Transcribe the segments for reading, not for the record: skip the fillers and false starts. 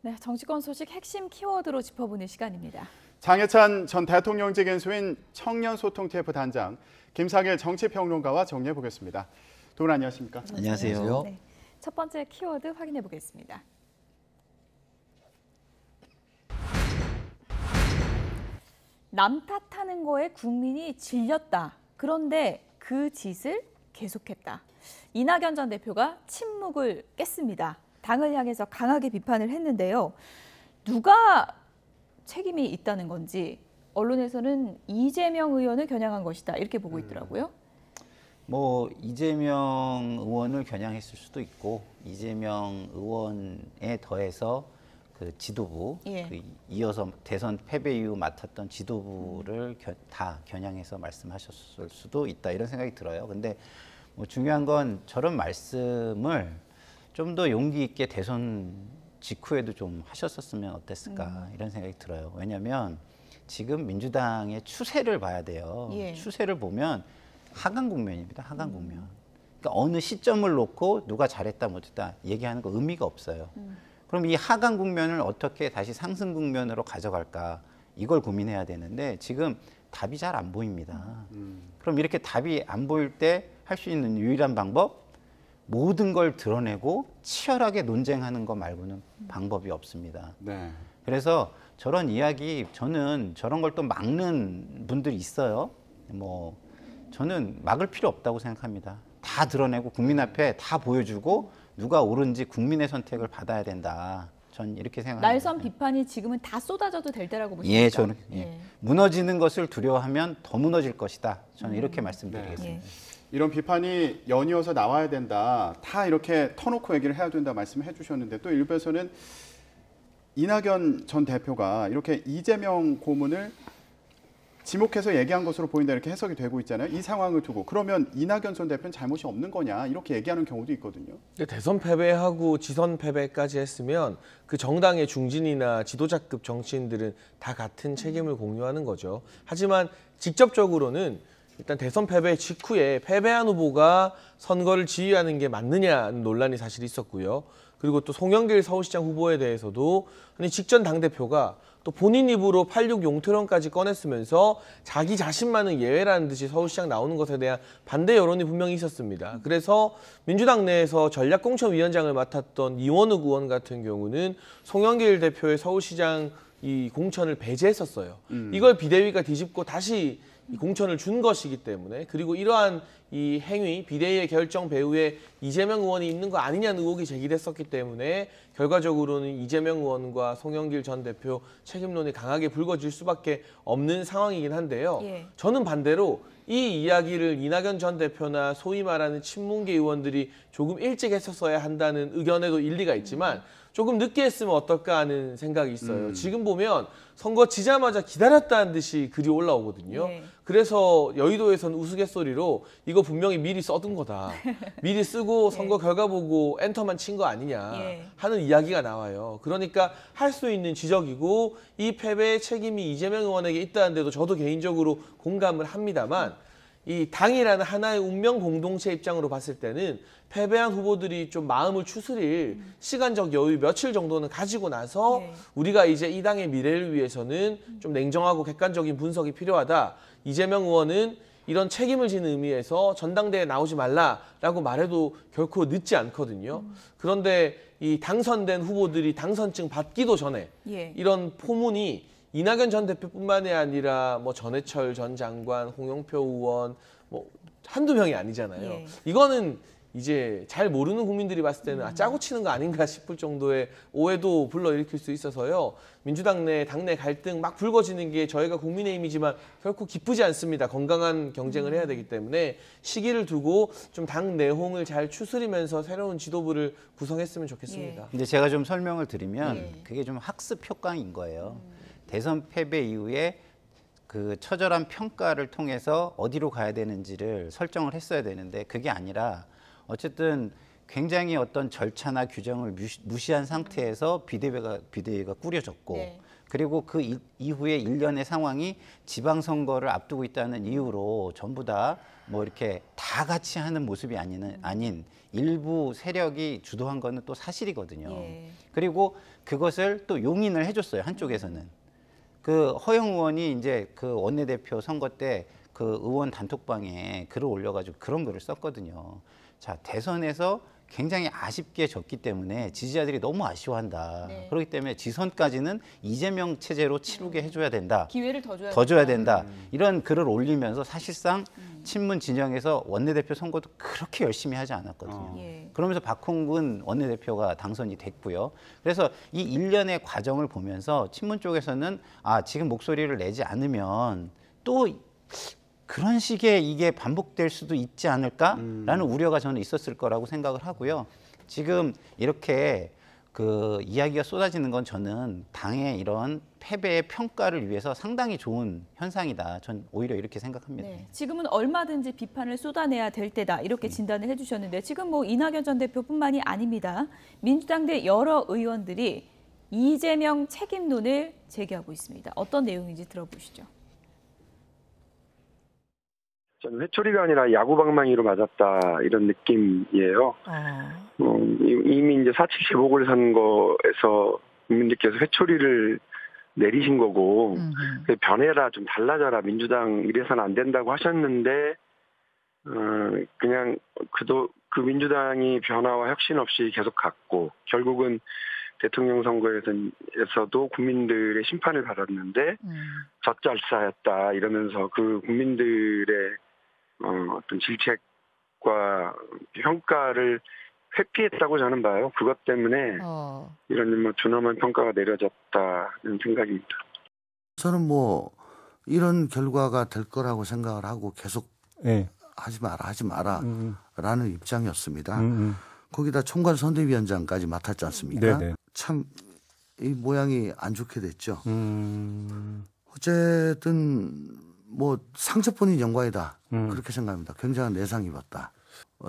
네, 정치권 소식 핵심 키워드로 짚어보는 시간입니다. 장해찬 전 대통령직 인수인 청년소통 TF 단장, 김상일 정치평론가와 정리해 보겠습니다. 두 분 안녕하십니까? 안녕하세요. 네, 첫 번째 키워드 확인해 보겠습니다. 남 탓하는 거에 국민이 질렸다. 그런데 그 짓을 계속했다. 이낙연 전 대표가 침묵을 깼습니다. 당을 향해서 강하게 비판을 했는데요. 누가 책임이 있다는 건지 언론에서는 이재명 의원을 겨냥한 것이다 이렇게 보고 있더라고요. 뭐 이재명 의원을 겨냥했을 수도 있고 이재명 의원에 더해서 그 지도부 그 이어서 대선 패배 이후 맡았던 지도부를 다 겨냥해서 말씀하셨을 수도 있다 이런 생각이 들어요. 근데 뭐 중요한 건 저런 말씀을 좀 더 용기 있게 대선 직후에도 좀 하셨었으면 어땠을까 이런 생각이 들어요. 왜냐하면 지금 민주당의 추세를 봐야 돼요. 추세를 보면 하강 국면입니다. 하강 국면. 그러니까 어느 시점을 놓고 누가 잘했다 못했다 얘기하는 거 의미가 없어요. 그럼 이 하강 국면을 어떻게 다시 상승 국면으로 가져갈까 이걸 고민해야 되는데 지금 답이 잘 안 보입니다. 그럼 이렇게 답이 안 보일 때 할 수 있는 유일한 방법? 모든 걸 드러내고 치열하게 논쟁하는 거 말고는 방법이 없습니다. 네. 그래서 저런 이야기 저는 저런 걸 또 막는 분들이 있어요. 뭐 저는 막을 필요 없다고 생각합니다. 다 드러내고 국민 앞에 다 보여주고 누가 옳은지 국민의 선택을 받아야 된다. 전 이렇게 생각합니다. 날선 비판이 지금은 다 쏟아져도 될 때라고 보십니까? 예, 저는 무너지는 것을 두려워하면 더 무너질 것이다. 저는 이렇게 말씀드리겠습니다. 이런 비판이 연이어서 나와야 된다. 다 이렇게 터놓고 얘기를 해야 된다 말씀해 주셨는데 또 일부에서는 이낙연 전 대표가 이렇게 이재명 고문을 지목해서 얘기한 것으로 보인다 이렇게 해석이 되고 있잖아요. 이 상황을 두고 그러면 이낙연 전 대표는 잘못이 없는 거냐 이렇게 얘기하는 경우도 있거든요. 대선 패배하고 지선 패배까지 했으면 그 정당의 중진이나 지도자급 정치인들은 다 같은 책임을 공유하는 거죠. 하지만 직접적으로는 일단 대선 패배 직후에 패배한 후보가 선거를 지휘하는 게 맞느냐는 논란이 사실 있었고요. 그리고 또 송영길 서울시장 후보에 대해서도 아니 직전 당대표가 또 본인 입으로 86 용태론까지 꺼냈으면서 자기 자신만은 예외라는 듯이 서울시장 나오는 것에 대한 반대 여론이 분명히 있었습니다. 그래서 민주당 내에서 전략공천위원장을 맡았던 이원욱 의원 같은 경우는 송영길 대표의 서울시장 이 공천을 배제했었어요. 이걸 비대위가 뒤집고 다시 이 공천을 준 것이기 때문에 그리고 이러한 이 행위, 비대위의 결정 배후에 이재명 의원이 있는 거 아니냐는 의혹이 제기됐었기 때문에 결과적으로는 이재명 의원과 송영길 전 대표 책임론이 강하게 불거질 수밖에 없는 상황이긴 한데요. 저는 반대로 이 이야기를 이낙연 전 대표나 소위 말하는 친문계 의원들이 조금 일찍 했었어야 한다는 의견에도 일리가 있지만 조금 늦게 했으면 어떨까 하는 생각이 있어요. 지금 보면 선거 지자마자 기다렸다는 듯이 글이 올라오거든요. 그래서 여의도에서는 우스갯소리로 이거 분명히 미리 써둔 거다. 미리 쓰고 선거 결과 보고 엔터만 친 거 아니냐 하는 이야기가 나와요. 그러니까 할 수 있는 지적이고 이 패배의 책임이 이재명 의원에게 있다는데도 저도 개인적으로 공감을 합니다만 이 당이라는 하나의 운명 공동체 입장으로 봤을 때는 패배한 후보들이 좀 마음을 추스릴 시간적 여유 며칠 정도는 가지고 나서 우리가 이제 이 당의 미래를 위해서는 좀 냉정하고 객관적인 분석이 필요하다. 이재명 의원은 이런 책임을 지는 의미에서 전당대회에 나오지 말라라고 말해도 결코 늦지 않거든요. 그런데 이 당선된 후보들이 당선증 받기도 전에 이런 포문이 이낙연 전 대표뿐만이 아니라 뭐 전해철 전 장관, 홍영표 의원 뭐 한두 명이 아니잖아요. 이거는 이제 잘 모르는 국민들이 봤을 때는 짜고 치는 거 아닌가 싶을 정도의 오해도 불러일으킬 수 있어서요. 민주당 내 당내 갈등 막 불거지는 게 저희가 국민의힘이지만 결코 기쁘지 않습니다. 건강한 경쟁을 해야 되기 때문에 시기를 두고 좀 당 내홍을 잘 추스리면서 새로운 지도부를 구성했으면 좋겠습니다. 근데 제가 좀 설명을 드리면 그게 좀 학습 효과인 거예요. 대선 패배 이후에 그 처절한 평가를 통해서 어디로 가야 되는지를 설정을 했어야 되는데 그게 아니라 어쨌든 굉장히 어떤 절차나 규정을 무시한 상태에서 비대위가 꾸려졌고 그리고 그 이후에 일련의 상황이 지방선거를 앞두고 있다는 이유로 전부 다 뭐 이렇게 다 같이 하는 모습이 아닌 일부 세력이 주도한 거는 또 사실이거든요. 예. 그리고 그것을 또 용인을 해줬어요. 한쪽에서는. 그 허영 의원이 이제 그 원내대표 선거 때 그 의원 단톡방에 글을 올려가지고 그런 글을 썼거든요. 자, 대선에서 굉장히 아쉽게 졌기 때문에 지지자들이 너무 아쉬워한다. 네. 그렇기 때문에 지선까지는 이재명 체제로 치르게 해줘야 된다. 기회를 더 더 줘야 된다. 이런 글을 올리면서 사실상 친문 진영에서 원내대표 선거도 그렇게 열심히 하지 않았거든요. 예. 그러면서 박홍근 원내대표가 당선이 됐고요. 그래서 이 일련의 과정을 보면서 친문 쪽에서는 아, 지금 목소리를 내지 않으면 또 그런 식의 이게 반복될 수도 있지 않을까라는 우려가 저는 있었을 거라고 생각을 하고요. 지금 이렇게 그 이야기가 쏟아지는 건 저는 당의 이런 패배의 평가를 위해서 상당히 좋은 현상이다. 전 오히려 이렇게 생각합니다. 네, 지금은 얼마든지 비판을 쏟아내야 될 때다 이렇게 진단을 해주셨는데 지금 뭐 이낙연 전 대표뿐만이 아닙니다. 민주당 내 여러 의원들이 이재명 책임론을 제기하고 있습니다. 어떤 내용인지 들어보시죠. 저는 회초리가 아니라 야구방망이로 맞았다 이런 느낌이에요. 이미 이제 4.7 재보궐선거에서 국민들께서 회초리를 내리신 거고 변해라 좀 달라져라 민주당 이래서는 안 된다고 하셨는데 그냥 그 민주당이 변화와 혁신 없이 계속 갔고 결국은 대통령 선거에서도 국민들의 심판을 받았는데 젖잘싸였다 이러면서 그 국민들의 어떤 질책과 평가를 회피했다고 저는 봐요. 그것 때문에 이런 뭐 준엄한 평가가 내려졌다는 생각입니다. 저는 뭐 이런 결과가 될 거라고 생각을 하고 계속 네. 하지 마라 라는 입장이었습니다. 거기다 총괄 선대위원장까지 맡았지 않습니까? 네네. 참 이 모양이 안 좋게 됐죠. 어쨌든 뭐 상처뿐인 영광이다. 그렇게 생각합니다. 굉장한 내상 입었다.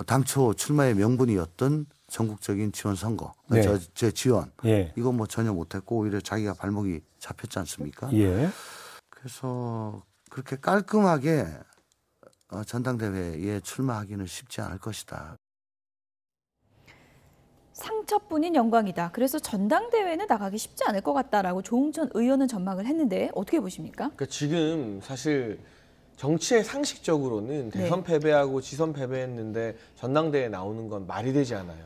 당초 출마의 명분이었던 전국적인 지원 선거, 네. 제 지원, 예. 이거 뭐 전혀 못했고 오히려 자기가 발목이 잡혔지 않습니까? 예. 그래서 그렇게 깔끔하게 전당대회에 출마하기는 쉽지 않을 것이다. 상처뿐인 영광이다. 그래서 전당대회는 나가기 쉽지 않을 것 같다라고 조응천 의원은 전망을 했는데 어떻게 보십니까? 그러니까 지금 사실 정치의 상식적으로는 대선 패배하고 지선 패배했는데 전당대회에 나오는 건 말이 되지 않아요.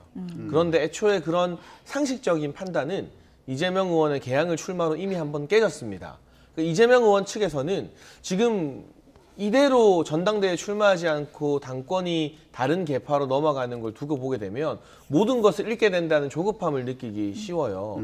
그런데 애초에 그런 상식적인 판단은 이재명 의원의 개항을 출마로 이미 한번 깨졌습니다. 그러니까 이재명 의원 측에서는 지금 이대로 전당대회에 출마하지 않고 당권이 다른 계파로 넘어가는 걸 두고 보게 되면 모든 것을 잃게 된다는 조급함을 느끼기 쉬워요.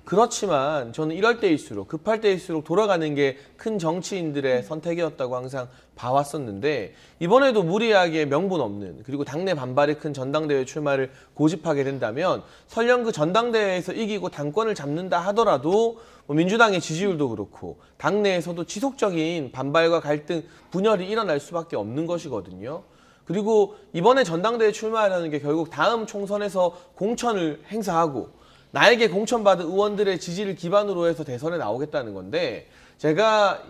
그렇지만 저는 이럴 때일수록 급할 때일수록 돌아가는 게 큰 정치인들의 선택이었다고 항상 봐왔었는데 이번에도 무리하게 명분 없는 그리고 당내 반발이 큰 전당대회 출마를 고집하게 된다면 설령 그 전당대회에서 이기고 당권을 잡는다 하더라도 민주당의 지지율도 그렇고 당내에서도 지속적인 반발과 갈등, 분열이 일어날 수밖에 없는 것이거든요. 그리고 이번에 전당대회 출마하려는 게 결국 다음 총선에서 공천을 행사하고 나에게 공천받은 의원들의 지지를 기반으로 해서 대선에 나오겠다는 건데 제가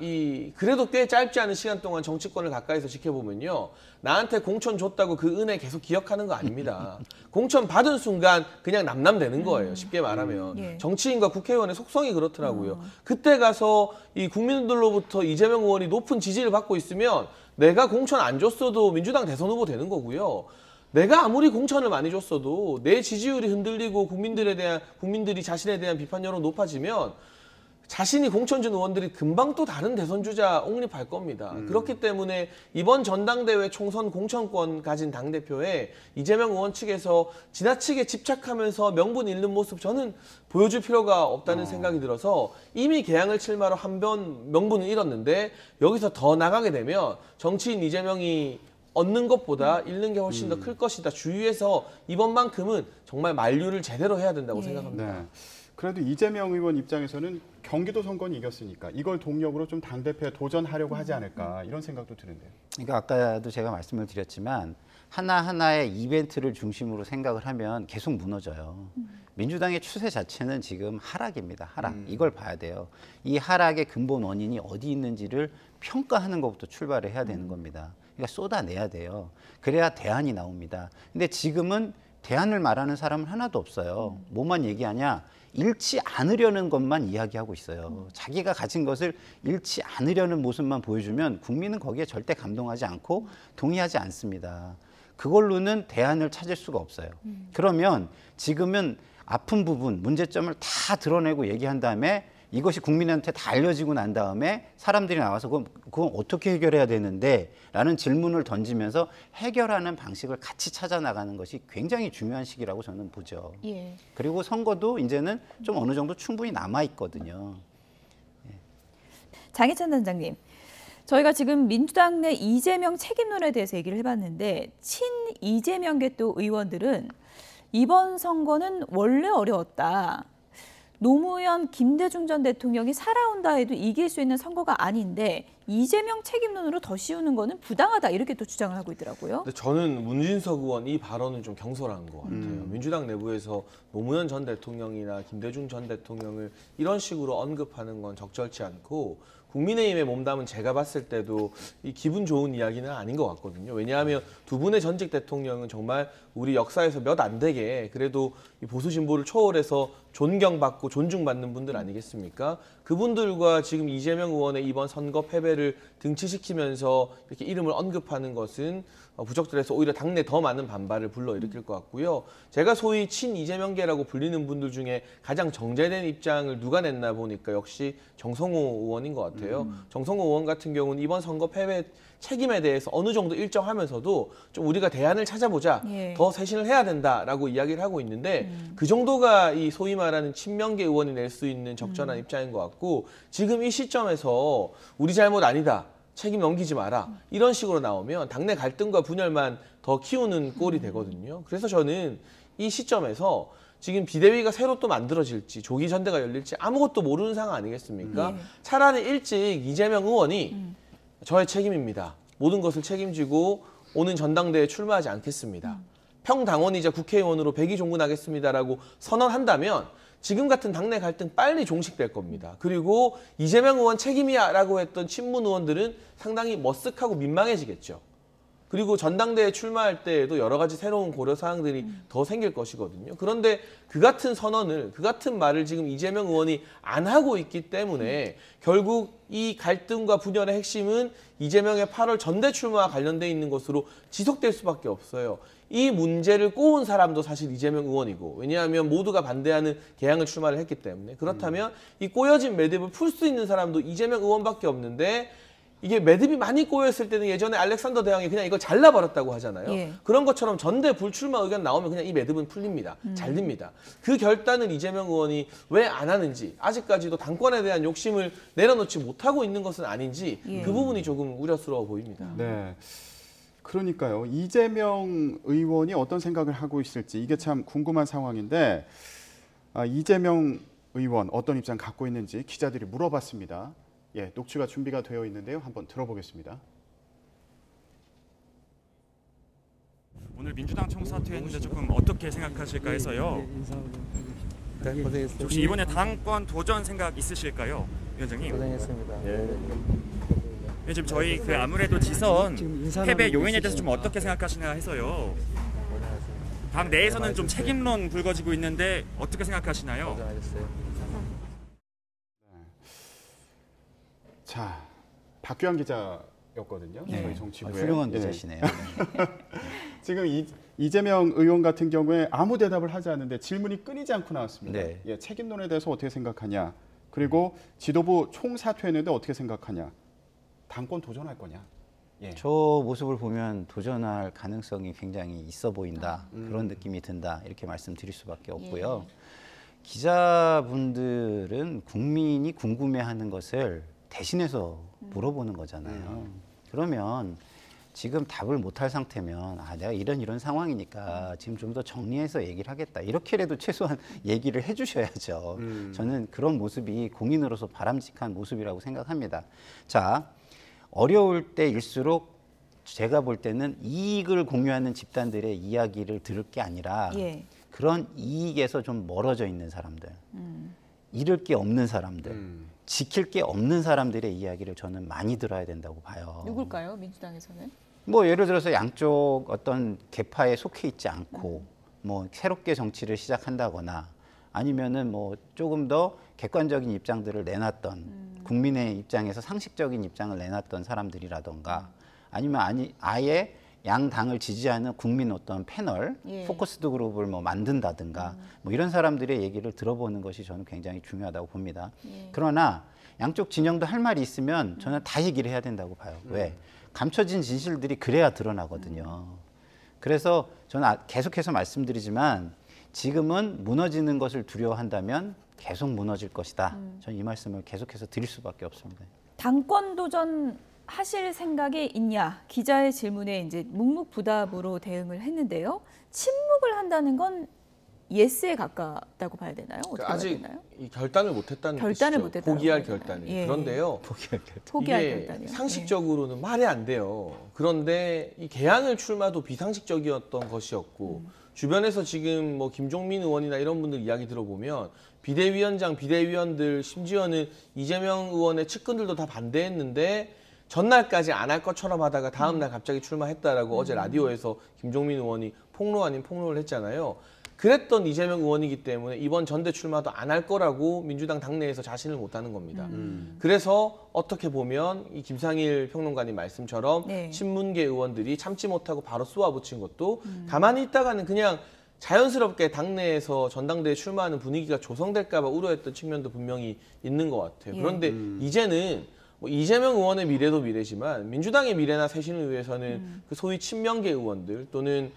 그래도 꽤 짧지 않은 시간 동안 정치권을 가까이서 지켜보면요. 나한테 공천 줬다고 그 은혜 계속 기억하는 거 아닙니다. 공천 받은 순간 그냥 남남되는 거예요. 쉽게 말하면. 예. 정치인과 국회의원의 속성이 그렇더라고요. 그때 가서 이 국민들로부터 이재명 의원이 높은 지지를 받고 있으면 내가 공천 안 줬어도 민주당 대선 후보 되는 거고요. 내가 아무리 공천을 많이 줬어도 내 지지율이 흔들리고 국민들이 자신에 대한 비판 여론 높아지면 자신이 공천 준 의원들이 금방 또 다른 대선 주자 옹립할 겁니다. 그렇기 때문에 이번 전당대회 총선 공천권 가진 당대표에 이재명 의원 측에서 지나치게 집착하면서 명분 잃는 모습 저는 보여줄 필요가 없다는 생각이 들어서 이미 개항을 출마로 한 번 명분을 잃었는데 여기서 더 나가게 되면 정치인 이재명이 얻는 것보다 잃는 게 훨씬 더 클 것이다. 주위에서 이번만큼은 정말 만류를 제대로 해야 된다고 생각합니다. 네. 그래도 이재명 의원 입장에서는 경기도 선거는 이겼으니까 이걸 동력으로 좀 당대표에 도전하려고 하지 않을까 이런 생각도 드는데요. 그러니까 아까도 제가 말씀을 드렸지만 하나하나의 이벤트를 중심으로 생각을 하면 계속 무너져요. 민주당의 추세 자체는 지금 하락입니다. 하락. 이걸 봐야 돼요. 이 하락의 근본 원인이 어디 있는지를 평가하는 것부터 출발을 해야 되는 겁니다. 그러니까 쏟아내야 돼요. 그래야 대안이 나옵니다. 근데 지금은 대안을 말하는 사람은 하나도 없어요. 뭐만 얘기하냐? 잃지 않으려는 것만 이야기하고 있어요. 자기가 가진 것을 잃지 않으려는 모습만 보여주면 국민은 거기에 절대 감동하지 않고 동의하지 않습니다. 그걸로는 대안을 찾을 수가 없어요. 그러면 지금은 아픈 부분, 문제점을 다 드러내고 얘기한 다음에 이것이 국민한테 다 알려지고 난 다음에 사람들이 나와서 그건 어떻게 해결해야 되는데 라는 질문을 던지면서 해결하는 방식을 같이 찾아 나가는 것이 굉장히 중요한 시기라고 저는 보죠. 예. 그리고 선거도 이제는 좀 어느 정도 충분히 남아 있거든요. 장희찬 단장님, 저희가 지금 민주당 내 이재명 책임론에 대해서 얘기를 해봤는데 친 이재명계 또 의원들은 이번 선거는 원래 어려웠다. 노무현, 김대중 전 대통령이 살아온다 해도 이길 수 있는 선거가 아닌데 이재명 책임론으로 더 씌우는 거는 부당하다 이렇게 또 주장을 하고 있더라고요. 근데 저는 문진석 의원 이 발언은 좀 경솔한 것 같아요. 민주당 내부에서 노무현 전 대통령이나 김대중 전 대통령을 이런 식으로 언급하는 건 적절치 않고 국민의힘에 몸담은 제가 봤을 때도 이 기분 좋은 이야기는 아닌 것 같거든요. 왜냐하면 두 분의 전직 대통령은 정말 우리 역사에서 몇 안 되게 그래도 이 보수 진보를 초월해서 존경받고 존중받는 분들 아니겠습니까? 그분들과 지금 이재명 의원의 이번 선거 패배를 등치시키면서 이렇게 이름을 언급하는 것은 부적절해서 오히려 당내 더 많은 반발을 불러일으킬 것 같고요. 제가 소위 친 이재명계라고 불리는 분들 중에 가장 정제된 입장을 누가 냈나 보니까 역시 정성호 의원인 것 같아요. 정성호 의원 같은 경우는 이번 선거 패배 책임에 대해서 어느 정도 일정하면서도 좀 우리가 대안을 찾아보자, 예. 더 쇄신을 해야 된다라고 이야기를 하고 있는데 그 정도가 이 소위 말하는 친명계 의원이 낼 수 있는 적절한 입장인 것 같고 지금 이 시점에서 우리 잘못 아니다. 책임 넘기지 마라. 이런 식으로 나오면 당내 갈등과 분열만 더 키우는 꼴이 되거든요. 그래서 저는 이 시점에서 지금 비대위가 새로 또 만들어질지 조기 전대가 열릴지 아무것도 모르는 상황 아니겠습니까? 차라리 일찍 이재명 의원이 저의 책임입니다. 모든 것을 책임지고 오는 전당대회에 출마하지 않겠습니다. 평당원이자 국회의원으로 백의종군하겠습니다라고 선언한다면 지금 같은 당내 갈등 빨리 종식될 겁니다. 그리고 이재명 의원 책임이야라고 했던 친문 의원들은 상당히 머쓱하고 민망해지겠죠. 그리고 전당대회 출마할 때에도 여러 가지 새로운 고려사항들이 더 생길 것이거든요. 그런데 그 같은 선언을, 그 같은 말을 지금 이재명 의원이 안 하고 있기 때문에 결국 이 갈등과 분열의 핵심은 이재명의 8월 전대 출마와 관련돼 있는 것으로 지속될 수밖에 없어요. 이 문제를 꼬은 사람도 사실 이재명 의원이고 왜냐하면 모두가 반대하는 개항을 출마를 했기 때문에 그렇다면 이 꼬여진 매듭을 풀 수 있는 사람도 이재명 의원밖에 없는데 이게 매듭이 많이 꼬였을 때는 예전에 알렉산더 대왕이 그냥 이걸 잘라버렸다고 하잖아요. 예. 그런 것처럼 전대 불출마 의견 나오면 그냥 이 매듭은 풀립니다. 잘 됩니다. 그 결단을 이재명 의원이 왜 안 하는지 아직까지도 당권에 대한 욕심을 내려놓지 못하고 있는 것은 아닌지 예. 그 부분이 조금 우려스러워 보입니다. 네. 그러니까요. 이재명 의원이 어떤 생각을 하고 있을지 이게 참 궁금한 상황인데 이재명 의원 어떤 입장 갖고 있는지 기자들이 물어봤습니다. 예, 녹취가 준비가 되어 있는데요. 한번 들어보겠습니다. 오늘 민주당 총사퇴했는데 조금 어떻게 생각하실까 해서요. 네, 고생했습니다. 혹시 이번에 당권 도전 생각 있으실까요, 위원장님? 고생했습니다. 지금 저희 그 아무래도 지선 패배 요인에 대해서 좀 어떻게 생각하시나 해서요. 당 내에서는 좀 책임론 불거지고 있는데 어떻게 생각하시나요? 고생하셨어요. 자, 박규환 기자였거든요. 저희 정치부에. 훌륭한 예. 기자시네요. 지금 이재명 의원 같은 경우에 아무 대답을 하지 않는데 질문이 끊이지 않고 나왔습니다. 네. 예, 책임론에 대해서 어떻게 생각하냐. 그리고 지도부 총사퇴했는데 어떻게 생각하냐. 당권 도전할 거냐. 예. 저 모습을 보면 도전할 가능성이 굉장히 있어 보인다. 그런 느낌이 든다. 이렇게 말씀드릴 수밖에 없고요. 기자분들은 국민이 궁금해하는 것을 대신해서 물어보는 거잖아요. 그러면 지금 답을 못할 상태면 내가 이런 상황이니까 지금 좀 더 정리해서 얘기를 하겠다. 이렇게라도 최소한 얘기를 해주셔야죠. 저는 그런 모습이 공인으로서 바람직한 모습이라고 생각합니다. 자, 어려울 때일수록 제가 볼 때는 이익을 공유하는 집단들의 이야기를 들을 게 아니라 예. 그런 이익에서 좀 멀어져 있는 사람들, 잃을 게 없는 사람들, 지킬 게 없는 사람들의 이야기를 저는 많이 들어야 된다고 봐요. 누굴까요? 민주당에서는? 뭐 예를 들어서 양쪽 어떤 계파에 속해 있지 않고 뭐 새롭게 정치를 시작한다거나 아니면은 뭐 조금 더 객관적인 입장들을 내놨던 국민의 입장에서 상식적인 입장을 내놨던 사람들이라던가 아니면 아예 양 당을 지지하는 국민 어떤 패널, 예. 포커스드 그룹을 뭐 만든다든가 뭐 이런 사람들의 얘기를 들어보는 것이 저는 굉장히 중요하다고 봅니다. 예. 그러나 양쪽 진영도 할 말이 있으면 저는 다 얘기를 해야 된다고 봐요. 왜? 감춰진 진실들이 그래야 드러나거든요. 그래서 저는 계속해서 말씀드리지만 지금은 무너지는 것을 두려워한다면 계속 무너질 것이다. 저는 이 말씀을 계속해서 드릴 수밖에 없습니다. 당권 도전 하실 생각이 있냐? 기자의 질문에 이제 묵묵부답으로 대응을 했는데요. 침묵을 한다는 건 예스에 가깝다고 봐야 되나요? 어떻게 봐야 아직 되나요? 이 결단을 못했다는 결단을 뜻이죠. 못했다고 포기할 봐야 되나요? 결단을. 예. 그런데요. 포기할 이게 결단이요. 상식적으로는 말이 안 돼요. 그런데 이 개항을 출마도 비상식적이었던 것이었고 주변에서 지금 뭐 김종민 의원이나 이런 분들 이야기 들어보면 비대위원장, 비대위원들 심지어는 이재명 의원의 측근들도 다 반대했는데 전날까지 안 할 것처럼 하다가 다음 날 갑자기 출마했다라고 어제 라디오에서 김종민 의원이 폭로 아닌 폭로를 했잖아요. 그랬던 이재명 의원이기 때문에 이번 전대 출마도 안 할 거라고 민주당 당내에서 자신을 못하는 겁니다. 그래서 어떻게 보면 이 김상일 평론가님 말씀처럼 네. 친문계 의원들이 참지 못하고 바로 쏘아붙인 것도 가만히 있다가는 그냥 자연스럽게 당내에서 전당대회 출마하는 분위기가 조성될까 봐 우려했던 측면도 분명히 있는 것 같아요. 예. 그런데 이제는 뭐 이재명 의원의 미래도 미래지만 민주당의 미래나 쇄신을 위해서는 그 소위 친명계 의원들 또는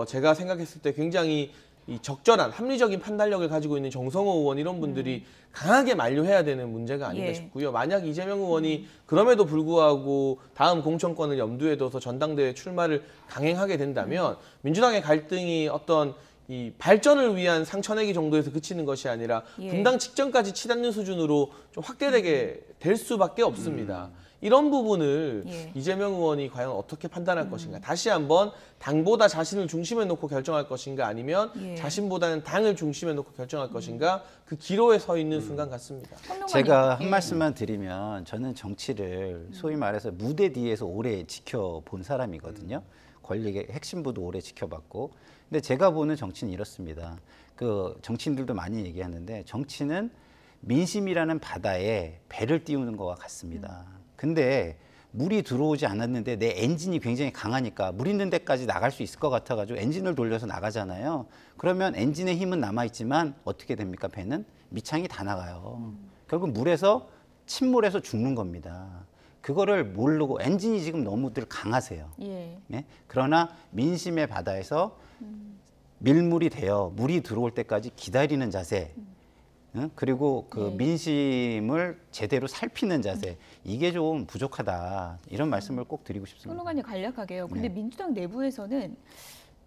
제가 생각했을 때 굉장히 이 적절한 합리적인 판단력을 가지고 있는 정성호 의원 이런 분들이 강하게 만류해야 되는 문제가 아닌가 예. 싶고요. 만약 이재명 의원이 그럼에도 불구하고 다음 공천권을 염두에 둬서 전당대회 출마를 강행하게 된다면 민주당의 갈등이 어떤 이 발전을 위한 상처내기 정도에서 그치는 것이 아니라 예. 분당 직전까지 치닫는 수준으로 좀 확대되게 될 수밖에 없습니다. 이런 부분을 예. 이재명 의원이 과연 어떻게 판단할 것인가. 다시 한번 당보다 자신을 중심에 놓고 결정할 것인가 아니면 예. 자신보다는 당을 중심에 놓고 결정할 것인가. 그 기로에 서 있는 순간 같습니다. 평론가님. 제가 한 예. 말씀만 드리면 저는 정치를 소위 말해서 무대 뒤에서 오래 지켜본 사람이거든요. 권력의 핵심부도 오래 지켜봤고. 근데 제가 보는 정치는 이렇습니다. 그 정치인들도 많이 얘기하는데 정치는 민심이라는 바다에 배를 띄우는 것과 같습니다. 근데 물이 들어오지 않았는데 내 엔진이 굉장히 강하니까 물 있는 데까지 나갈 수 있을 것 같아가지고 엔진을 돌려서 나가잖아요. 그러면 엔진의 힘은 남아있지만 어떻게 됩니까? 배는 밑창이 다 나가요. 결국 물에서 침몰해서 죽는 겁니다. 그거를 모르고 엔진이 지금 너무들 강하세요. 예. 네? 그러나 민심의 바다에서 밀물이 되어 물이 들어올 때까지 기다리는 자세 응? 그리고 그 네. 민심을 제대로 살피는 자세 이게 좀 부족하다 이런 말씀을 꼭 드리고 싶습니다. 평론가님 간략하게요. 근데 네. 민주당 내부에서는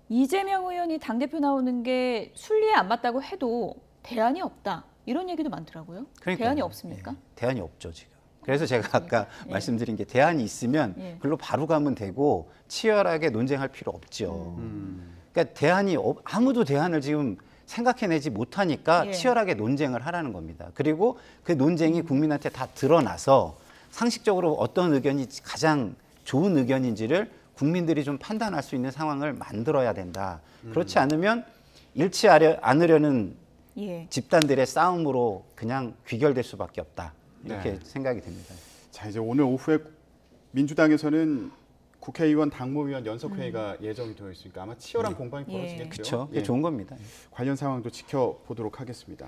이재명 의원이 당대표 나오는 게 순리에 안 맞다고 해도 대안이 없다. 이런 얘기도 많더라고요. 그러니까요. 대안이 없습니까? 네. 대안이 없죠 지금. 그래서 제가 아까 예. 말씀드린 게 대안이 있으면 예. 그걸로 바로 가면 되고 치열하게 논쟁할 필요 없죠. 그러니까 대안이 아무도 대안을 지금 생각해내지 못하니까 예. 치열하게 논쟁을 하라는 겁니다. 그리고 그 논쟁이 국민한테 다 드러나서 상식적으로 어떤 의견이 가장 좋은 의견인지를 국민들이 좀 판단할 수 있는 상황을 만들어야 된다. 그렇지 않으면 잃지 않으려는 예. 집단들의 싸움으로 그냥 귀결될 수밖에 없다. 이렇게 네. 생각이 됩니다. 자, 이제 오늘 오후에 민주당에서는 국회의원 당무위원 연석회의가 예정이 되어 있으니까 아마 치열한 공방이 벌어지겠죠. 그렇죠. 예. 좋은 겁니다. 관련 상황도 지켜보도록 하겠습니다.